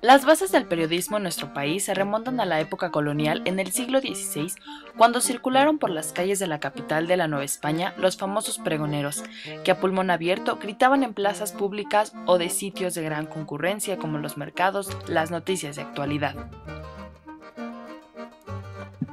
Las bases del periodismo en nuestro país se remontan a la época colonial en el siglo XVI, cuando circularon por las calles de la capital de la Nueva España los famosos pregoneros, que a pulmón abierto gritaban en plazas públicas o de sitios de gran concurrencia como los mercados las noticias de actualidad.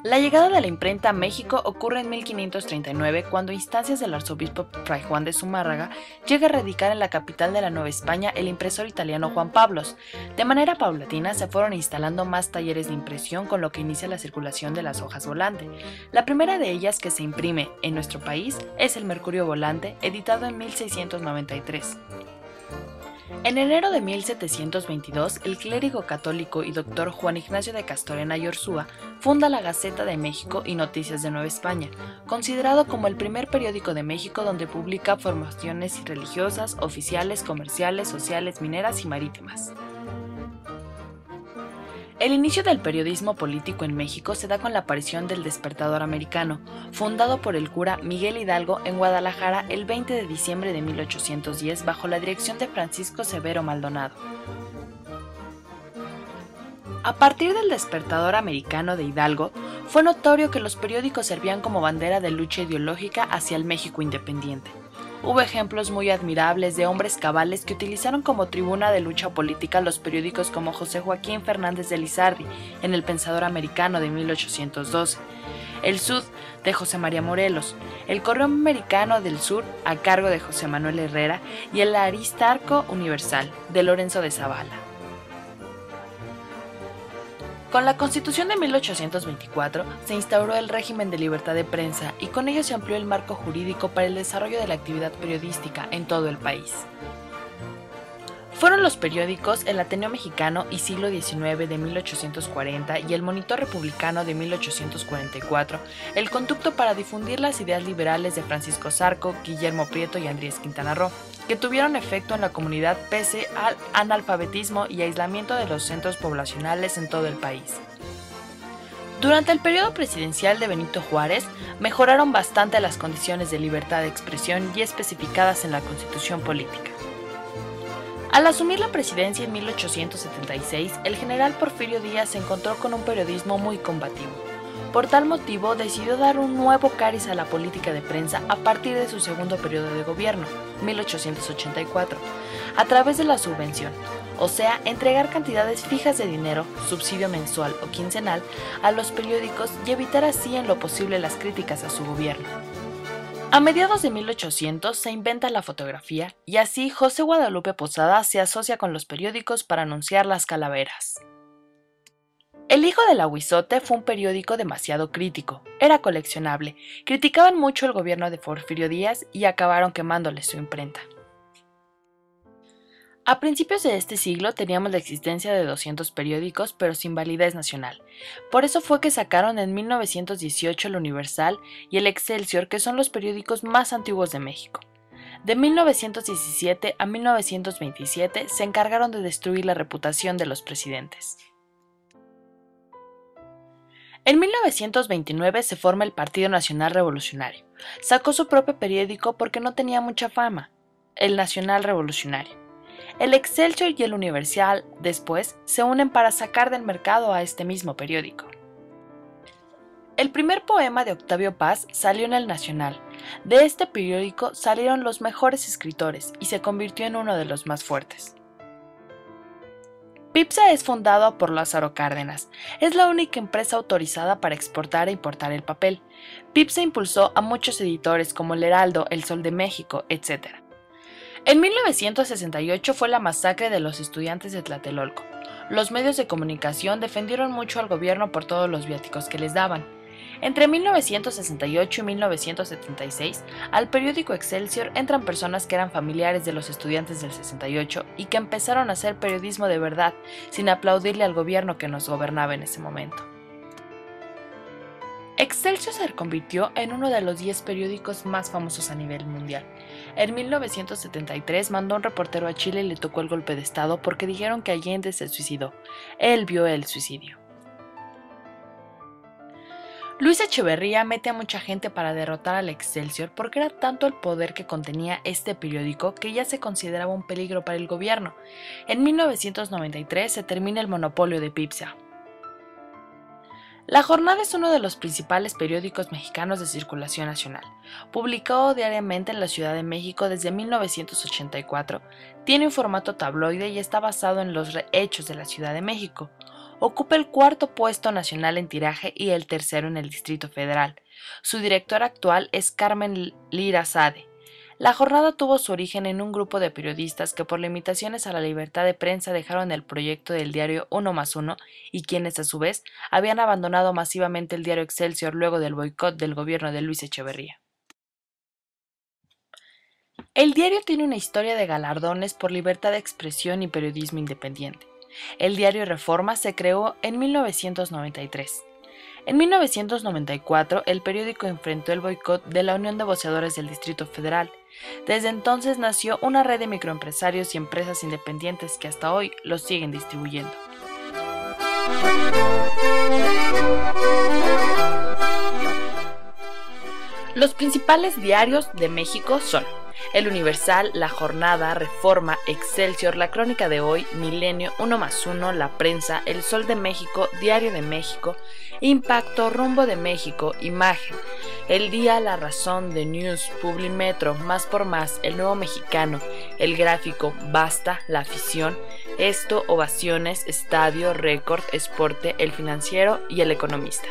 La llegada de la imprenta a México ocurre en 1539, cuando a instancias del arzobispo Fray Juan de Zumárraga llega a radicar en la capital de la Nueva España el impresor italiano Juan Pablos. De manera paulatina se fueron instalando más talleres de impresión, con lo que inicia la circulación de las hojas volante. La primera de ellas que se imprime en nuestro país es el Mercurio Volante, editado en 1693. En enero de 1722, el clérigo católico y doctor Juan Ignacio de Castorena y Orsúa funda la Gaceta de México y Noticias de Nueva España, considerado como el primer periódico de México donde publica formaciones religiosas, oficiales, comerciales, sociales, mineras y marítimas. El inicio del periodismo político en México se da con la aparición del Despertador Americano, fundado por el cura Miguel Hidalgo en Guadalajara el 20 de diciembre de 1810 bajo la dirección de Francisco Severo Maldonado. A partir del Despertador Americano de Hidalgo, fue notorio que los periódicos servían como bandera de lucha ideológica hacia el México independiente. Hubo ejemplos muy admirables de hombres cabales que utilizaron como tribuna de lucha política los periódicos como José Joaquín Fernández de Lizardi en El Pensador Americano de 1812, El Sud de José María Morelos, El Correo Americano del Sur a cargo de José Manuel Herrera y El Aristarco Universal de Lorenzo de Zavala. Con la Constitución de 1824 se instauró el régimen de libertad de prensa y con ello se amplió el marco jurídico para el desarrollo de la actividad periodística en todo el país. Fueron los periódicos El Ateneo Mexicano y Siglo XIX de 1840 y El Monitor Republicano de 1844 el conducto para difundir las ideas liberales de Francisco Zarco, Guillermo Prieto y Andrés Quintana Roo, que tuvieron efecto en la comunidad pese al analfabetismo y aislamiento de los centros poblacionales en todo el país. Durante el periodo presidencial de Benito Juárez, mejoraron bastante las condiciones de libertad de expresión y especificadas en la Constitución política. Al asumir la presidencia en 1876, el general Porfirio Díaz se encontró con un periodismo muy combativo. Por tal motivo, decidió dar un nuevo cariz a la política de prensa a partir de su segundo periodo de gobierno, 1884, a través de la subvención, o sea, entregar cantidades fijas de dinero, subsidio mensual o quincenal, a los periódicos y evitar así en lo posible las críticas a su gobierno. A mediados de 1800 se inventa la fotografía y así José Guadalupe Posada se asocia con los periódicos para anunciar las calaveras. El Hijo del Aguizote fue un periódico demasiado crítico, era coleccionable, criticaban mucho el gobierno de Porfirio Díaz y acabaron quemándole su imprenta. A principios de este siglo teníamos la existencia de 200 periódicos, pero sin validez nacional. Por eso fue que sacaron en 1918 el Universal y el Excelsior, que son los periódicos más antiguos de México. De 1917 a 1927 se encargaron de destruir la reputación de los presidentes. En 1929 se forma el Partido Nacional Revolucionario. Sacó su propio periódico porque no tenía mucha fama, el Nacional Revolucionario. El Excelsior y el Universal después se unen para sacar del mercado a este mismo periódico. El primer poema de Octavio Paz salió en El Nacional. De este periódico salieron los mejores escritores y se convirtió en uno de los más fuertes. PIPSA es fundado por Lázaro Cárdenas. Es la única empresa autorizada para exportar e importar el papel. PIPSA impulsó a muchos editores como El Heraldo, El Sol de México, etc. En 1968 fue la masacre de los estudiantes de Tlatelolco. Los medios de comunicación defendieron mucho al gobierno por todos los viáticos que les daban. Entre 1968 y 1976, al periódico Excelsior entran personas que eran familiares de los estudiantes del 68 y que empezaron a hacer periodismo de verdad, sin aplaudirle al gobierno que nos gobernaba en ese momento. Excelsior se convirtió en uno de los 10 periódicos más famosos a nivel mundial. En 1973 mandó un reportero a Chile y le tocó el golpe de estado porque dijeron que Allende se suicidó. Él vio el suicidio. Luis Echeverría mete a mucha gente para derrotar al Excelsior porque era tanto el poder que contenía este periódico que ya se consideraba un peligro para el gobierno. En 1993 se termina el monopolio de Pipsa. La Jornada es uno de los principales periódicos mexicanos de circulación nacional. Publicado diariamente en la Ciudad de México desde 1984, tiene un formato tabloide y está basado en los hechos de la Ciudad de México. Ocupa el cuarto puesto nacional en tiraje y el tercero en el Distrito Federal. Su director actual es Carmen Lira Sade. La Jornada tuvo su origen en un grupo de periodistas que por limitaciones a la libertad de prensa dejaron el proyecto del diario 1+1 y quienes a su vez habían abandonado masivamente el diario Excelsior luego del boicot del gobierno de Luis Echeverría. El diario tiene una historia de galardones por libertad de expresión y periodismo independiente. El diario Reforma se creó en 1993. En 1994, el periódico enfrentó el boicot de la Unión de Voceadores del Distrito Federal. Desde entonces nació una red de microempresarios y empresas independientes que hasta hoy los siguen distribuyendo. Los principales diarios de México son El Universal, La Jornada, Reforma, Excelsior, La Crónica de Hoy, Milenio, 1+1, La Prensa, El Sol de México, Diario de México, Impacto, Rumbo de México, Imagen, El Día, La Razón, The News, Publimetro, Más por Más, El Nuevo Mexicano, El Gráfico, Basta, La Afición, Esto, Ovaciones, Estadio, Récord, Esporte, El Financiero y El Economista.